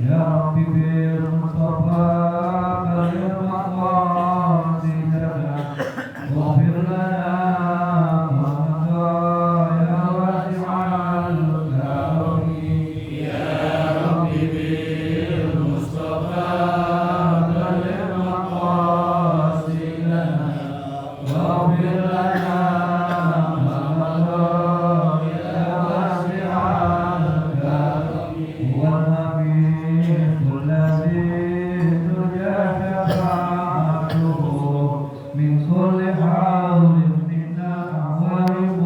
يا رب بالمصطفى بلغ مقاصدنا واغفر لنا ما مضى يا واسع الكرم يا رب بالمصطفى بلغ مقاصدنا واغفر لنا ما مضى يا واسع الكرم والنبي الذي ترجى شفاعته من كل حول منا ورب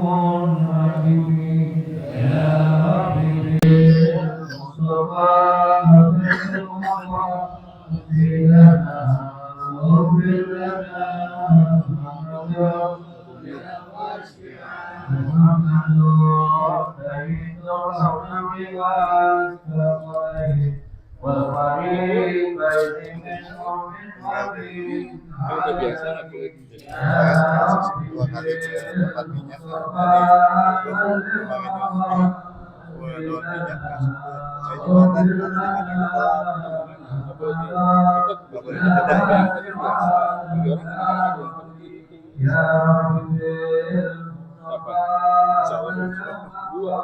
حكيم يا رب بالمصطفى لنا واغفر لنا محمد سيد الرحمن والسماء والقريب منهم من حبيب Udah biasa aku lagi dua kali dapat minyak kemarin juga dapat minyak masuk saya jembatan ada di jembatan nggak boleh mendadak ya biasa bagi orang kadang-kadang ada yang penting itu Ya apa insya Allah dua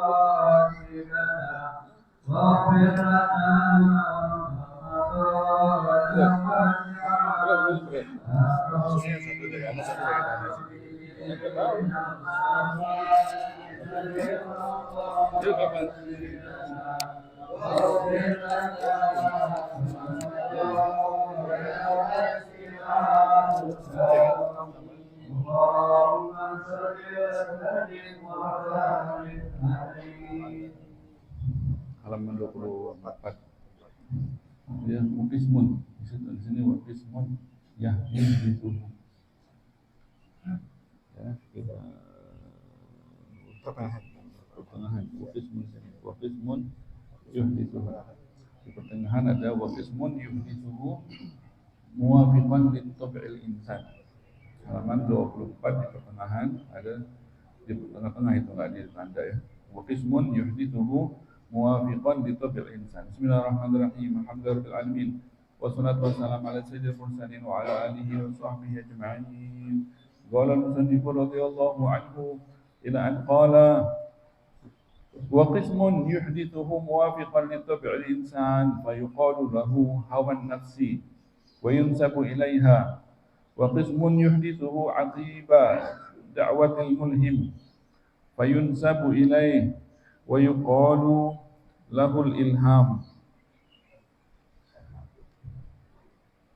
maksudnya satu dari atas satu dari tanah nggak tahu itu kapan halaman 24 ya mukismun di sini mukismun ya itu ya kita pertengahan mukismun yuhditsuhu di pertengahan ada mukismun yuhditsuhu muwafiqan lit-tab'il insan halaman 24 di pertengahan ada di tengah-tengah itu enggak di tanda ya mukismun yuhditsuhu muwafiqan lit-tab'il insan bismillahirrahmanirrahim alhamdulillahil alamin wassalatu wassalamu ala sayyidil mursalin wa ala alihi wa sahbihi ajma'in qala al-musannif radhiyallahu anhu ila an qala وقسم يحدثه موافقا لطبع الإنسان فيقال له هوى النفس وينسب إليها وقسم يحدثه عقيب دعوة الملهم فينسب إليه ويقال له الإلهام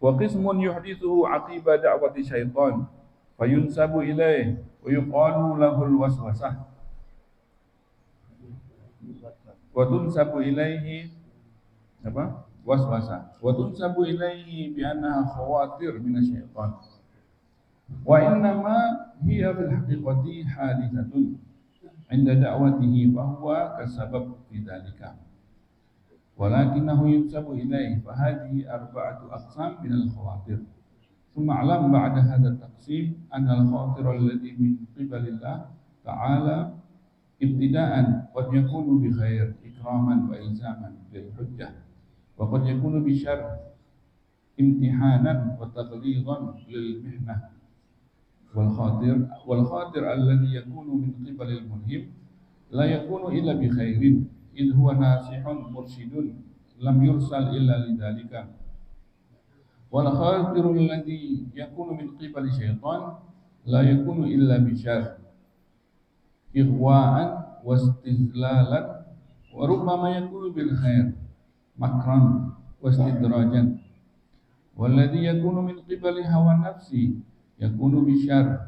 وقسم يحدثه عقيب دعوة الشيطان فينسب إليه ويقال له الوسوسة وتنسب إليه وتنسب إليه بأنها خواطر من الشيطان وإنما هي في الحقيقة حادثة عند دعوته فهو كالسبب في ذلك ولكنه ينسب إليه فهذه أربعة أقسام من الخواطر ثم اعلم بعد هذا التقسيم أن الخاطر الذي من قبل الله تعالى ابتداء قد يكون بخير إكراما وإلزاما للحجة وقد يكون بشر امتحانا وتغليظا للمحنة والخاطر الذي يكون من قبل الملهم لا يكون إلا بخير إذ هو ناصح مرشد لم يرسل إلا لذلك والخاطر الذي يكون من قبل الشيطان لا يكون إلا بشر إغواء واستذلالا وربما يكون بالخير مكرا واستدراجا والذي يكون من قبل هوى النفس يكون بشر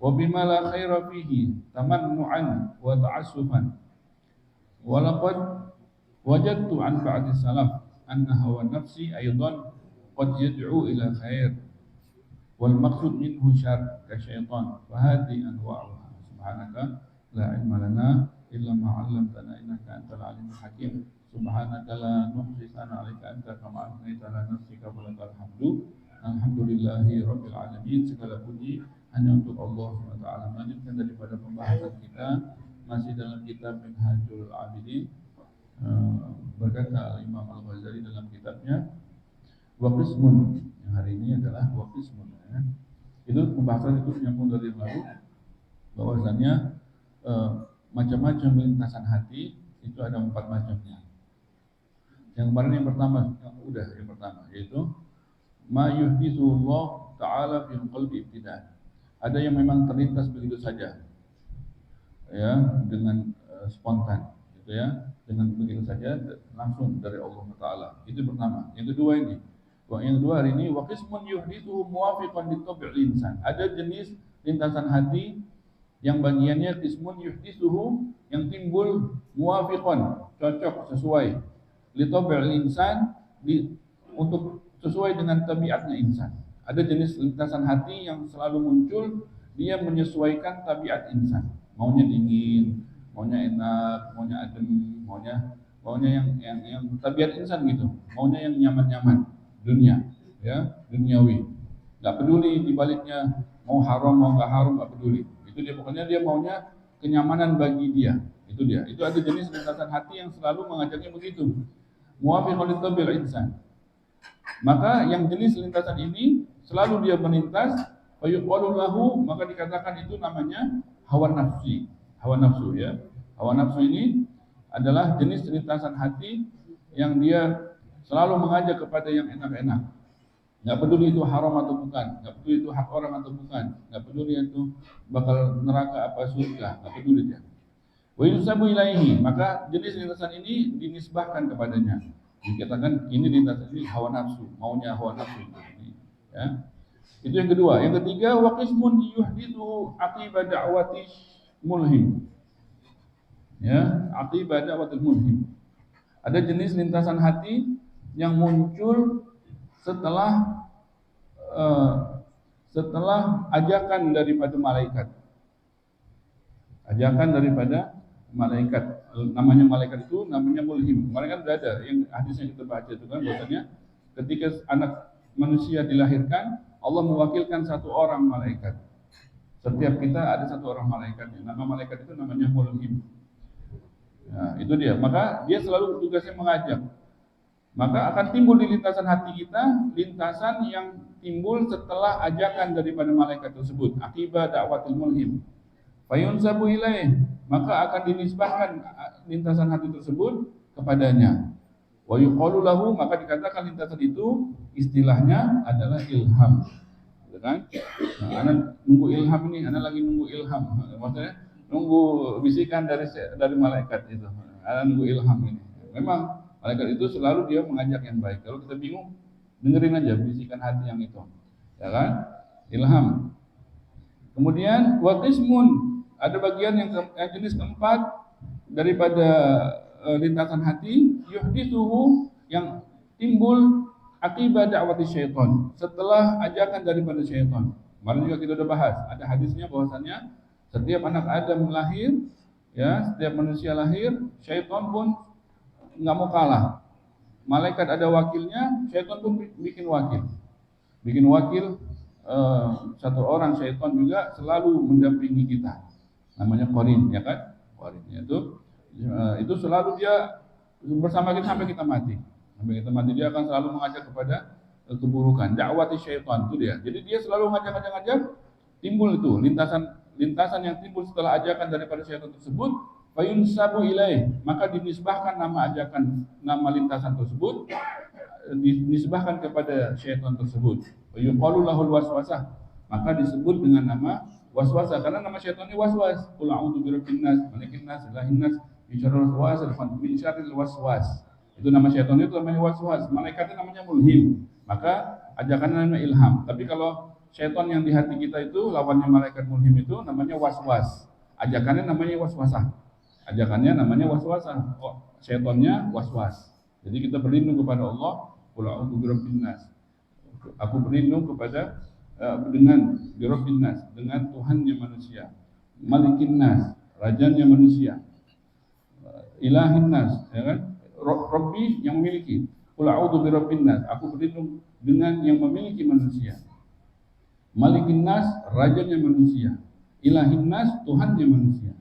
وبما لا خير فيه تمنعا وتعسفا ولقد وجدت عن بعض السلف أن هوى النفس أيضا قد يدعو إلى خير والمقصود منه شر كالشيطان فهذه أنواعها سبحانك لا علم لنا إلا ما علمتنا إنك أنت العليم الحكيم سبحانك لا نحصي ثناء عليك أنت كما أثنيت على نفسك ولك الحمد Alhamdulillahi Rabbil Alamin. Segala puji hanya untuk Allah SWT. Melanjutkan daripada pembahasan kita masih dalam kitab Minhajul Abidin. Berkata Imam Al-Ghazali dalam kitabnya Waqismun, yang hari ini adalah Waqismun, ya. Itu pembahasan itu yang dari yang lalu, bahwasannya macam-macam lintasan hati itu ada 4 macamnya. Yang kemarin yang pertama, yang pertama yaitu ma yuhditsullah ta'ala fi qalbi ibtida. Ada yang memang terlintas begitu saja, ya, dengan spontan, gitu ya, dengan begitu saja langsung dari Allah Taala. Itu pertama. Yang kedua ini, hari ini wa qismun yuhdithu muwafiqan li tabi'il insan. Ada jenis lintasan hati yang bagiannya qismun yuhdithuhu, yang timbul muwafiqan, cocok, sesuai li tabi'il insan, untuk sesuai dengan tabiatnya insan. Ada jenis lintasan hati yang selalu muncul, dia menyesuaikan tabiat insan. Maunya dingin, maunya enak, maunya adem, maunya yang tabiat insan gitu. Maunya yang nyaman-nyaman, dunia, ya, duniawi. Enggak peduli dibaliknya mau haram mau enggak haram, enggak peduli. Itu dia, pokoknya dia maunya kenyamanan bagi dia. Itu dia. Itu ada jenis lintasan hati yang selalu mengajaknya begitu. Muwafiqan li tabi'il insan. Maka yang jenis lintasan ini selalu dia melintas, fayuqalu lahu, maka dikatakan itu namanya hawa nafsi. Hawa nafsu, ya. Hawa nafsu ini adalah jenis lintasan hati yang dia selalu mengajak kepada yang enak-enak. Enggak peduli itu haram atau bukan, enggak peduli itu hak orang atau bukan, enggak peduli itu bakal neraka apa surga, enggak peduli dia. Wa yusabu ilaihi, maka jenis lintasan ini dinisbahkan kepadanya. Dikatakan ini lintasan ini hawa nafsu, maunya hawa nafsu ini, ya. Itu yang kedua. Yang ketiga, wa qismun yuhdithu aqiba da'wati mulhim. Ya, aqiba da'wati mulhim. Ada jenis lintasan hati yang muncul setelah ajakan daripada malaikat. Ajakan daripada malaikat. Namanya malaikat itu namanya mulhim. Malaikat sudah ada, yang hadisnya kita baca itu kan, bahwasanya ketika anak manusia dilahirkan, Allah mewakilkan satu orang malaikat. Setiap kita ada satu orang malaikatnya. Nama malaikat itu namanya mulhim. Nah, itu dia. Maka dia selalu tugasnya mengajak. Maka akan timbul di lintasan hati kita, lintasan yang timbul setelah ajakan daripada malaikat tersebut. Akibat dakwatil mulhim. Fayunsabu ilaih, maka akan dinisbahkan lintasan hati tersebut kepadanya. Wa yuqalu lahu, maka dikatakan lintasan itu istilahnya adalah ilham. Gitu kan? Nah, ana nunggu ilham ini, ana lagi nunggu ilham. Maksudnya nunggu bisikan dari malaikat itu. Ana nunggu ilham ini. Memang malaikat itu selalu dia mengajak yang baik. Kalau kita bingung, dengerin aja bisikan hati yang itu. Ya kan? Ilham. Kemudian wa qismun, ada bagian yang jenis keempat daripada lintasan hati, yuhdithuhu, yang timbul akibat da'wati syaitan, setelah ajakan daripada syaitan. Kemarin juga kita sudah bahas, ada hadisnya bahwasannya setiap anak Adam lahir, ya, setiap manusia lahir, syaitan pun nggak mau kalah. Malaikat ada wakilnya, syaitan pun bikin wakil. Satu orang syaitan juga selalu mendampingi kita. Namanya qarin, ya kan? Qarin itu selalu dia bersama kita sampai kita mati. Sampai kita mati dia akan selalu mengajak kepada keburukan. Dakwati syaitan itu dia. Jadi dia selalu ngajak, timbul itu lintasan yang timbul setelah ajakan daripada syaitan tersebut, fayunsabu ilaih, maka dinisbahkan nama lintasan tersebut dinisbahkan kepada syaitan tersebut. Wa yuqalu lahul waswasah, maka disebut dengan nama waswasah, karena nama syaitan ini waswas. Qul a'udzu birabbin nas, malikin nas, ilahin nas, min syarril waswas. Itu nama syaitan itu namanya waswas. Malaikatnya namanya mulhim. Maka ajakannya namanya ilham. Tapi kalau syaitan yang di hati kita itu lawannya malaikat mulhim itu namanya waswas. Ajakannya namanya waswasah. Oh, syaitannya waswas. Jadi kita berlindung kepada Allah. Qul a'udzu birabbin nas. Aku berlindung kepada dengan birabbin nas, dengan Tuhannya manusia, malikin nas, rajanya manusia, ilahin nas, ya kan? Rabbi yang memiliki. Qul a'udzu birabbin nas, aku berlindung dengan yang memiliki manusia. Malikin nas, rajanya manusia. Ilahin nas, Tuhannya manusia.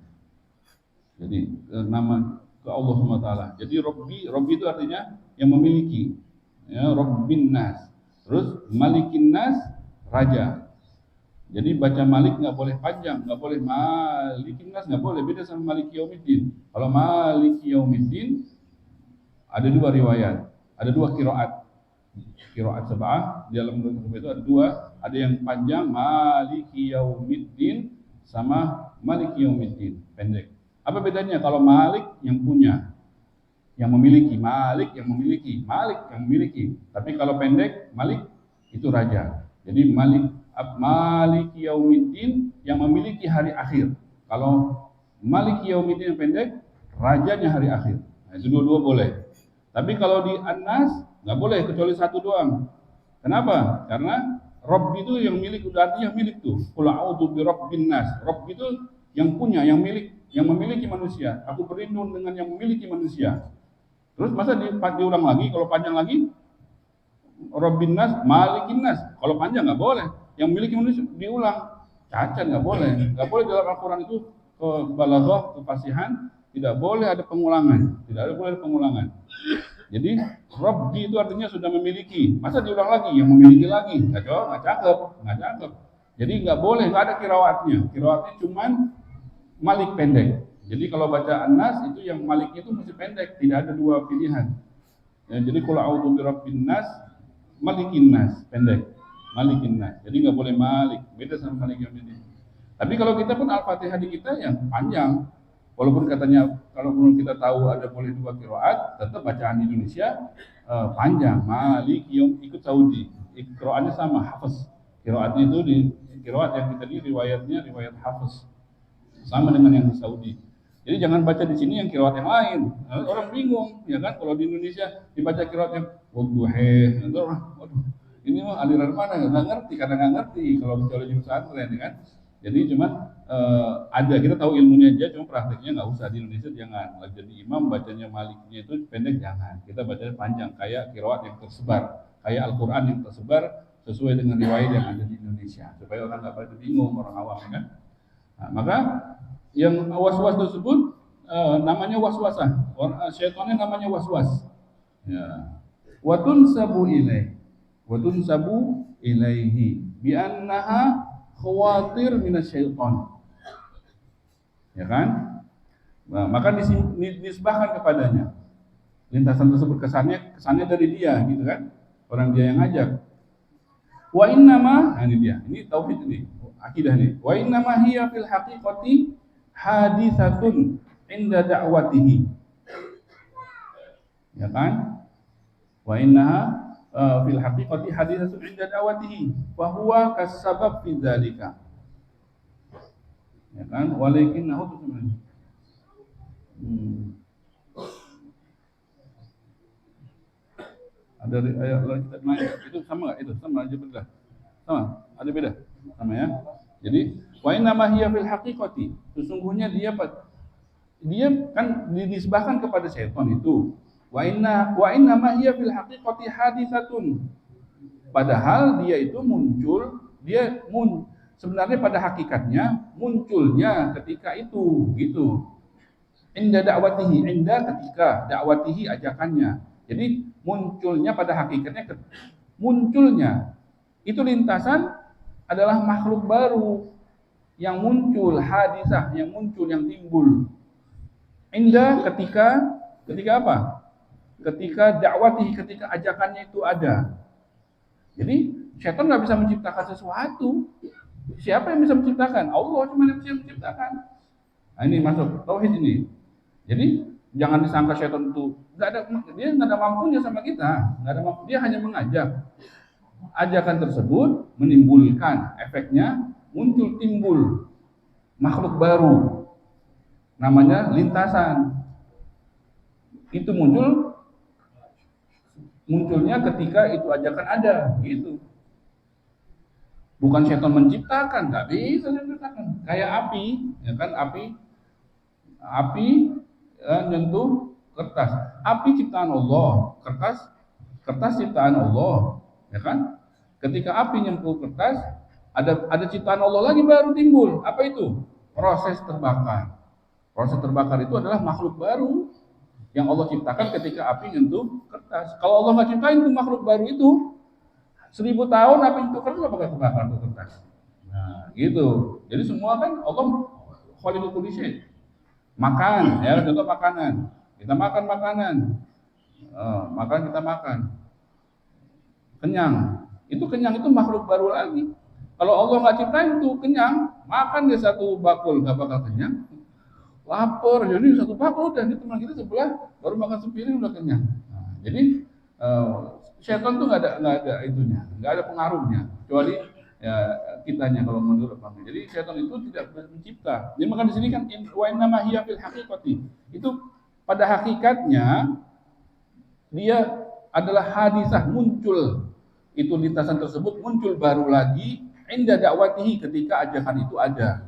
Jadi nama ke Allah SWT. Jadi Robbi itu artinya yang memiliki. Ya, Robbin nas. Terus Malikin nas, raja. Jadi baca Malik nggak boleh panjang, nggak boleh Malikin nas, nggak boleh, beda sama Maliki Yaumiddin. Kalau Maliki Yaumiddin ada dua riwayat, ada dua qiraat. Qiraat sab'ah di dalam Quran itu ada dua, ada yang panjang Maliki Yaumiddin sama Maliki Yaumiddin, pendek. Apa bedanya? Kalau Malik yang punya, yang memiliki, Malik yang memiliki, Malik yang memiliki. Tapi kalau pendek, Malik itu raja. Jadi Maliki Yaumiddin yang memiliki hari akhir. Kalau Maliki Yaumiddin yang pendek, rajanya hari akhir. Nah, itu dua-dua boleh. Tapi kalau di An-Nas nggak boleh kecuali satu doang. Kenapa? Karena Rabb itu yang milik, udah artinya milik tuh. Qul a'udzu bi rabbin nas. Rabb itu yang punya, yang milik, yang memiliki manusia. Aku berlindung dengan yang memiliki manusia. Terus masa diulang lagi? Kalau panjang lagi, Rabbin nas, Malikin nas. Kalau panjang nggak boleh. Yang memiliki manusia diulang. Cacat nggak boleh. Nggak boleh dalam Al-Quran itu balaghah, kefasihan, tidak boleh ada pengulangan. Tidak boleh ada pengulangan. Jadi Rabbi itu artinya sudah memiliki. Masa diulang lagi? Yang memiliki lagi? Nggak cakep. Jadi nggak boleh, nggak ada kiraatnya. Kiraatnya cuman Malik pendek. Jadi kalau baca An-Nas itu yang Malik itu mesti pendek, tidak ada dua pilihan. Ya, jadi kalau a'udzu birabbin nas, Malikin nas, pendek. Malikin nas. Jadi nggak boleh Malik, beda sama Malik yang ini. Tapi kalau kita pun Al-Fatihah di kita yang panjang. Walaupun katanya, kalaupun kita tahu ada boleh dua qiraat, tetap bacaan di Indonesia panjang. Malik yang ikut Saudi, qiraatnya sama, Hafiz. Qiraatnya itu di qiraat yang kita di riwayatnya riwayat Hafiz. Sama dengan yang di Saudi. Jadi jangan baca di sini yang qiraat yang lain. Orang bingung, ya kan? Kalau di Indonesia dibaca qiraat yang wadduha, waduh, ini mah aliran mana? Nggak ngerti, karena nggak ngerti kalau bicara di pesantren, ya kan? Jadi cuma ada, kita tahu ilmunya aja, cuma prakteknya nggak usah. Di Indonesia jangan. Jadi imam bacanya Maliknya itu pendek, jangan. Kita bacanya panjang, kayak qiraat yang tersebar, kayak Al-Quran yang tersebar sesuai dengan riwayat yang ada di Indonesia, supaya orang nggak pada bingung, orang awam, ya kan? Nah, maka yang was-was tersebut namanya waswasah. Syaitannya namanya waswas. Ya. Watun sabu ilaihi bi annaha khawatir minasyaitan. Ya kan? Nah, maka disebahkan kepadanya. Lintasan tersebut kesannya dari dia, gitu kan? Orang dia yang ngajak. Wa innama, nah ini dia. Ini tauhid ini, akidah nih. Wa innama hiya fil haqiqati haditsatun inda da'watihi. Ya kan? Wa innaha fil haqiqati haditsatun inda da'watihi wa huwa kasabab fi dzalika. Ya kan? Walakinnahu sebenarnya. Ada ayat kita naik itu sama enggak? Itu sama aja beda. Sama? Ada beda? Sama ya. Jadi wa innama hiya fil haqiqati, sesungguhnya dia kan dinisbahkan kepada setan itu. Wa innama hiya fil haqiqati haditsatun. Padahal dia itu muncul, sebenarnya pada hakikatnya munculnya ketika itu, gitu. Inda da'watihi, ketika da'watihi ajakannya. Jadi munculnya pada hakikatnya, munculnya itu lintasan adalah makhluk baru yang muncul, hadisah yang muncul, yang timbul. Indah ketika apa? Ketika dakwati, ketika ajakannya itu ada. Jadi setan nggak bisa menciptakan sesuatu. Siapa yang bisa menciptakan? Allah cuma yang bisa menciptakan. Nah, ini masuk tauhid ini. Jadi jangan disangka setan itu dia nggak ada mampunya sama kita, nggak ada mampu. Dia hanya mengajak. Ajakan tersebut menimbulkan, efeknya timbul makhluk baru, namanya lintasan. Itu munculnya ketika itu ajakan ada, gitu. Bukan setan menciptakan, nggak bisa menciptakan. Kayak api, ya kan? Api nyentuh kertas. Api ciptaan Allah, kertas ciptaan Allah. ya kan? Ketika api nyentuh kertas, ada ciptaan Allah lagi baru timbul. Apa itu? Proses terbakar. Proses terbakar itu adalah makhluk baru yang Allah ciptakan ketika api nyentuh kertas. Kalau Allah nggak ciptain itu makhluk baru itu, 1000 tahun api nyentuh kertas nggak bakal terbakar tuh kertas. Nah, gitu. Jadi semua kan Allah khaliqul kulli syai'. Makan, ya contoh makanan. Kita makan makanan. Kita makan. Kenyang. Itu kenyang itu makhluk baru lagi. Kalau Allah nggak ciptain tuh kenyang, makan dia satu bakul nggak bakal kenyang. Lapar, jadi satu bakul dan di teman kita sebelah baru makan sepiring udah kenyang. Nah, jadi setan tuh nggak ada itunya, nggak ada pengaruhnya, kecuali ya kitanya kalau menurut kami. Jadi setan itu tidak mencipta. Jadi maka di sini kan wa inna ma hiya fil haqiqati. Itu pada hakikatnya dia adalah hadisah, muncul itu lintasan tersebut muncul baru lagi inda dakwatihi, ketika ajakan itu ada.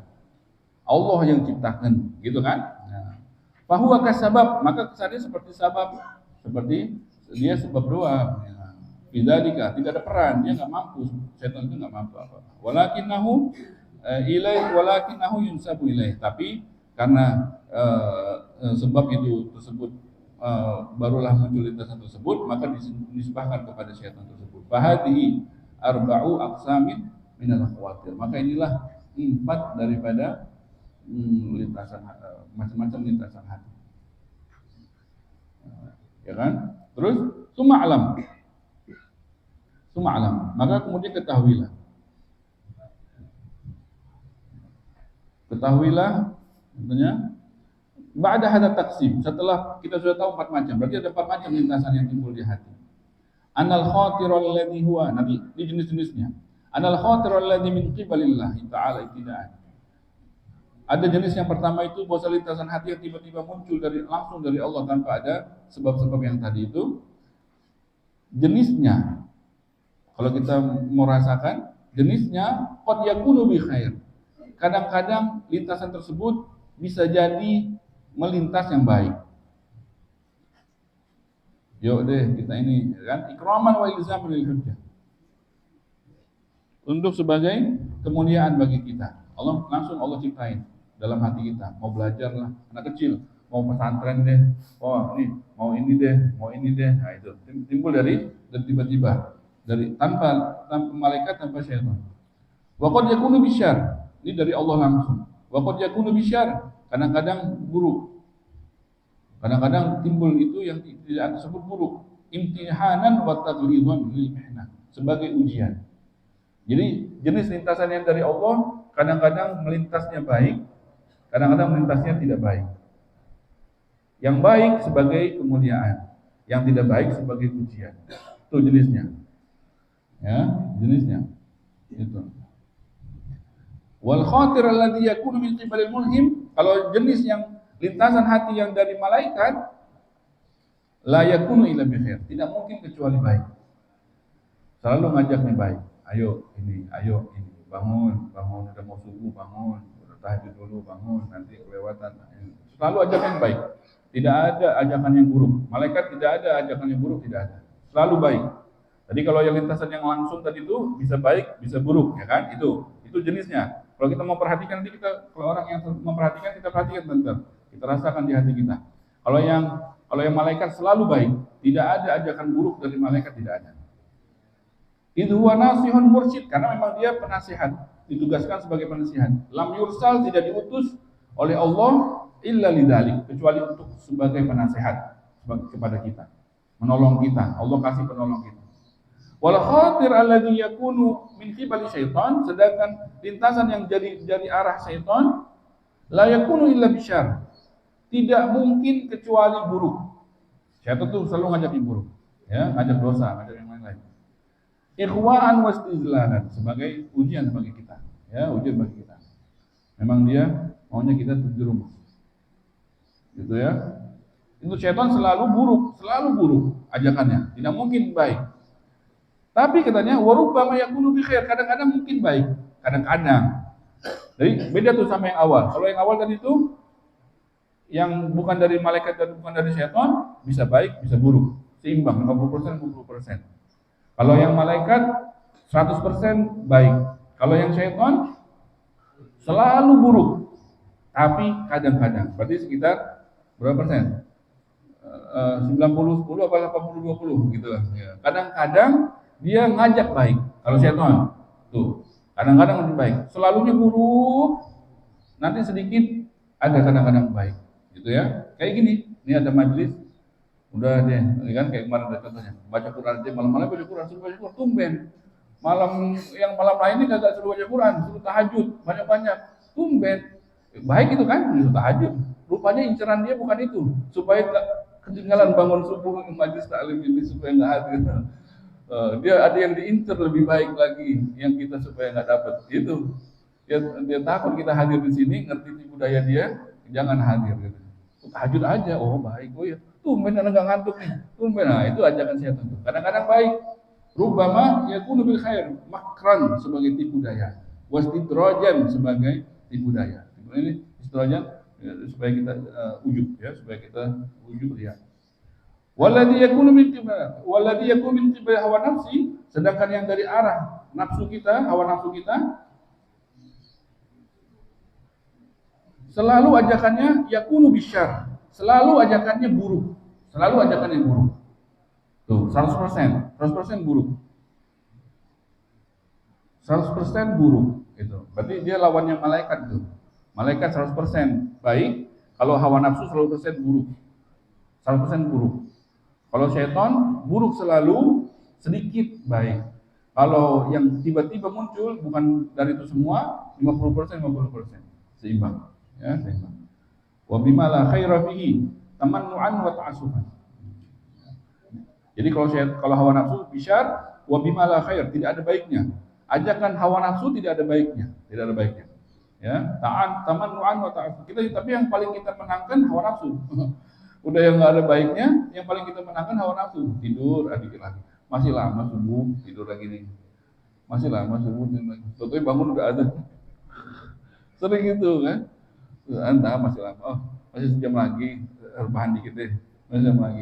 Allah yang ciptakan, gitu kan? Nah, fahuwa kasabab, maka kesannya seperti sabab, seperti dia sebab doa. Bidzalika, tidak ada peran, dia nggak mampu, setan itu nggak mampu apa. Walakinahu yunsabu ilaih, tapi karena sebab itu tersebut barulah muncul lintasan tersebut, maka dinisbahkan kepada setan tersebut. Fahadihi arba'u aqsamin minal khawatir. Maka inilah 4 daripada lintasan macam-macam lintasan hati. Ya kan? Terus summa alam. Maka kemudian ketahuilah tentunya ba'da hadza taqsim, setelah kita sudah tahu 4 macam, berarti ada 4 macam lintasan yang timbul di hati. Anal khatirul ladzi huwa, nanti ini jenis-jenisnya. Anal khatirul ladzi min qibalillah ta'ala ibtida'an. Ada jenis yang pertama itu bahwa lintasan hati yang tiba-tiba muncul langsung dari Allah tanpa ada sebab-sebab yang tadi itu. Jenisnya, kalau kita merasakan jenisnya qad yakunu bi khair. Kadang-kadang lintasan tersebut bisa jadi melintas yang baik. Yuk deh kita ini kan ikraman wa ilzaman lil hujjah. Untuk sebagai kemuliaan bagi kita. Allah ciptain dalam hati kita. Mau belajar lah, anak kecil mau pesantren deh. Oh, ini mau ini deh. Nah, itu timbul dari tiba-tiba, dari tanpa malaikat, tanpa syaitan. Wa qad yakunu bisyarr. Ini dari Allah langsung. Wa qad yakunu bisyarr. Kadang-kadang buruk. Kadang-kadang timbul itu yang tidak disebut buruk. Imtihanan wa taghlidan lil mihnah, sebagai ujian. Jadi jenis lintasan yang dari Allah kadang-kadang melintasnya baik, kadang-kadang melintasnya tidak baik. Yang baik sebagai kemuliaan, yang tidak baik sebagai ujian. Itu jenisnya. Ya, jenisnya. Itu. Wal khatir alladhi yakunu min qibalil mulhim, kalau jenis yang lintasan hati yang dari malaikat, la yakunu illa bi khair, tidak mungkin kecuali baik. Selalu ngajaknya baik. Ayo ini, bangun, udah mau subuh, bangun, udah tahajud dulu, bangun, nanti kelewatan. Selalu ajakan yang baik. Tidak ada ajakan yang buruk. Malaikat tidak ada ajakan yang buruk, tidak ada. Selalu baik. Jadi kalau yang lintasan yang langsung tadi itu bisa baik, bisa buruk, ya kan? Itu jenisnya. Kalau kita mau perhatikan, nanti kalau orang yang memperhatikan, kita perhatikan bentar. Kita rasakan di hati kita. Kalau yang malaikat selalu baik, tidak ada ajakan buruk dari malaikat, tidak ada. Itu huwa nasihun mursyid, karena memang dia penasihat, ditugaskan sebagai penasihat. Lam yursal, tidak diutus oleh Allah illa lidzalik, kecuali untuk sebagai penasihat kepada kita, menolong kita. Allah kasih penolong kita. Wal khatir alladhi yakunu min qibali syaitan, sedangkan lintasan yang dari arah syaitan la yakunu illa bisyarr, tidak mungkin kecuali buruk. Syaitan itu selalu ngajakin buruk, ya, ngajak dosa, ngajak yang lain-lain. Ikhwaan wastizlalan, sebagai ujian bagi kita, ya, ujian bagi kita. Memang dia maunya kita terjerumus, gitu ya. Itu syaitan selalu buruk ajakannya, tidak mungkin baik. Tapi katanya warubbama yakunu bi khair, kadang-kadang mungkin baik, kadang-kadang. Jadi beda tuh sama yang awal. Kalau yang awal tadi itu yang bukan dari malaikat dan bukan dari syaitan, bisa baik, bisa buruk, seimbang 50%, 50%. Kalau yang malaikat 100% baik. Kalau yang syaitan selalu buruk. Tapi kadang-kadang, berarti sekitar berapa persen? 90 10 apa 80 20 gitu lah. Ya. Kadang-kadang dia ngajak baik. Kalau syaitan tuh kadang-kadang lebih baik. Selalunya buruk. Nanti sedikit ada kadang-kadang baik. Gitu ya. Kayak gini. Ini ada majelis. Udah deh, ini kan kayak kemarin ada contohnya. Baca Quran aja malam-malam baca Quran, suruh baca Quran tumben. Malam lain ini kagak suruh baca Quran, suruh tahajud banyak-banyak. Tumben. Baik itu kan, suruh tahajud. Rupanya inceran dia bukan itu, supaya tak ketinggalan bangun subuh majlis taklim ini supaya nggak hadir. Dia ada yang diincer lebih baik lagi yang kita supaya nggak dapat itu. Dia takut kita hadir di sini, ngerti tipu daya dia, jangan hadir gitu. Tahajud aja, oh baik, oh ya, tumben anak nggak ngantuk nih, tumben, nah itu ajakan setan tuh. Kadang-kadang baik, rubama yakunu bil khair, makran sebagai tipu daya, wastidrajan sebagai tipu daya. Ini istidrajan supaya kita ujub ya, supaya kita ujub ya. Waladhi yakunu min tibai hawa nafsi, sedangkan yang dari arah nafsu kita, hawa nafsu kita, selalu ajakannya yakunu bisyar, selalu ajakannya buruk, selalu ajakannya buruk. Tuh, 100% buruk. 100% buruk itu. Berarti dia lawannya malaikat tuh. Malaikat 100% baik, kalau hawa nafsu 100% buruk. 100% buruk. Kalau syaitan buruk selalu, sedikit baik. Kalau yang tiba-tiba muncul bukan dari itu semua, 50% seimbang. Ya, seimbang. Wa bima la khaira fihi tamannu'an wa ta'assufan. Jadi kalau hawa nafsu bisyar wa bima la khair, tidak ada baiknya. Ajakan hawa nafsu tidak ada baiknya, tidak ada baiknya. Ya, tamannu'an wa ta'assufan. Tapi yang paling kita menangkan hawa nafsu. Udah yang nggak ada baiknya, yang paling kita menangkan hawa nafsu. Tidur, dikit lagi. Masih lama subuh, tidur lagi nih. Masih lama subuh, tidur lagi. Tentunya bangun udah ada. Sering gitu kan. Anda masih lama, oh masih sejam lagi, rebahan dikit deh. Masih sejam lagi.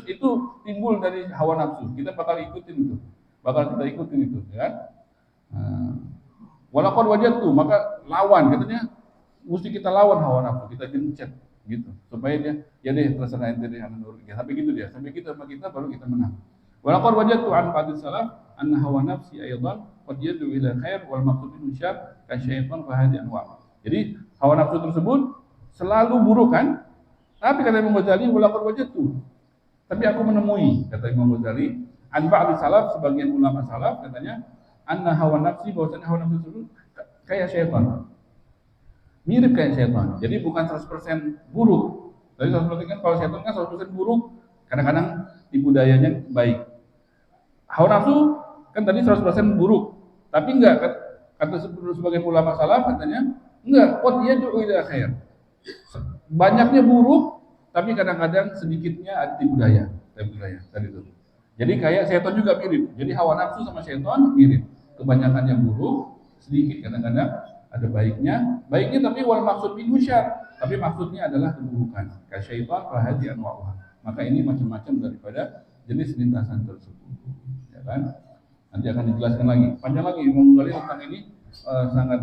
Itu timbul dari hawa nafsu. Kita bakal ikutin itu. Bakal kita ikutin itu, ya. Walaupun wajah tuh, maka lawan. Katanya, mesti kita lawan hawa nafsu. Kita gencet. Gitu, supaya dia ya deh terserah ente deh sampai gitu dia, sampai kita sama kita baru kita menang. Walaqad wajadtu an ba'd salaf anna hawa nafsi aidan qad yad'u ila khair wal maqsud min syarr ka syaitan fa hadhihi anwa'. Jadi hawa nafsu tersebut selalu buruk kan? Tapi kata Imam Ghazali walaqad wajadtu. Tapi aku menemui, kata Imam Ghazali, an ba'd salaf, sebagian ulama salaf katanya anna hawa nafsi, bahwasanya hawa nafsu tersebut kayak syaitan. Mirip kayak syaitan. Jadi bukan 100% buruk. Tadi 100% kan kalau syaitan kan 100% buruk, kadang-kadang tipu dayanya baik. Hawa nafsu kan tadi 100% buruk. Tapi enggak, kata sebagian ulama salaf katanya, enggak, qad yad'u ila khair. Banyaknya buruk, tapi kadang-kadang sedikitnya ada tipu daya tadi itu. Jadi kayak syaitan juga mirip. Jadi hawa nafsu sama syaitan mirip. Kebanyakannya buruk, sedikit kadang-kadang ada baiknya tapi wal maksud minhu syarr, tapi maksudnya adalah keburukan. Ka syaitan fa hadhihi anwa'uha. Maka ini macam-macam daripada jenis lintasan tersebut. Ya kan? Nanti akan dijelaskan lagi. Panjang lagi Imam Ghazali tentang ini sangat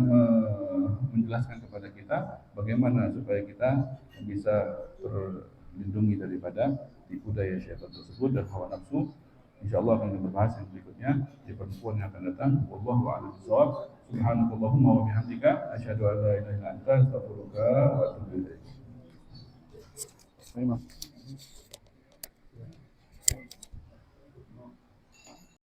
menjelaskan kepada kita bagaimana supaya kita bisa terlindungi daripada tipu daya syaitan tersebut dan hawa nafsu. Insyaallah akan kita bahas yang berikutnya di pertemuan yang akan datang. Wallahu a'lam bishawab. Subhanakallahumma wa bihamdika asyhadu an la ilaha illa anta astaghfiruka wa atubu ilaik. Terima kasih.